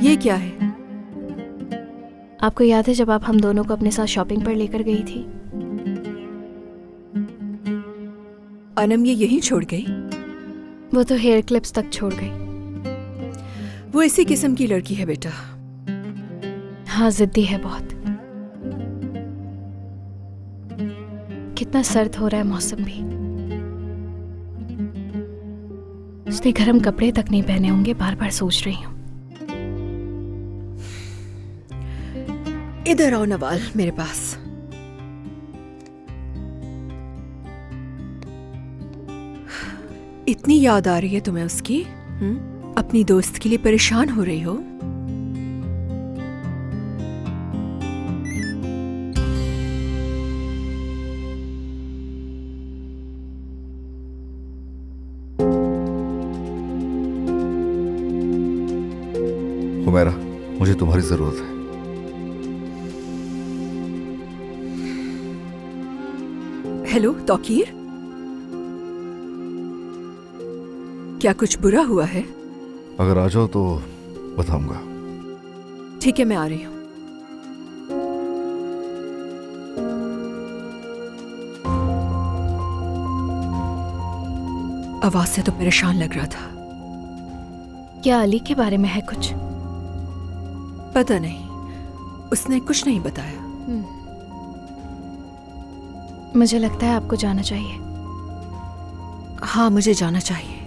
ये क्या है? आपको याद है जब आप हम दोनों को अपने साथ शॉपिंग पर लेकर गई थी? अनम ये यहीं छोड़ गई? वो तो हेयर क्लिप्स तक छोड़ गई। वो इसी किस्म की लड़की है बेटा। हाँ, जिद्दी है बहुत। कितना सर्द हो रहा है मौसम भी। उसने गर्म कपड़े तक नहीं पहने होंगे, बार बार सोच रही हूँ। इधर आओ नवाल, मेरे पास। इतनी याद आ रही है तुम्हें उसकी? अपनी दोस्त के लिए परेशान हो रही हो? हुमैरा, मुझे तुम्हारी जरूरत है। हेलो तौकीर, क्या कुछ बुरा हुआ है? अगर आ जाओ तो बताऊंगा। ठीक है, मैं आ रही हूँ। आवाज से तो परेशान लग रहा था। क्या अली के बारे में है कुछ? पता नहीं, उसने कुछ नहीं बताया। मुझे लगता है आपको जाना चाहिए। हाँ, मुझे जाना चाहिए।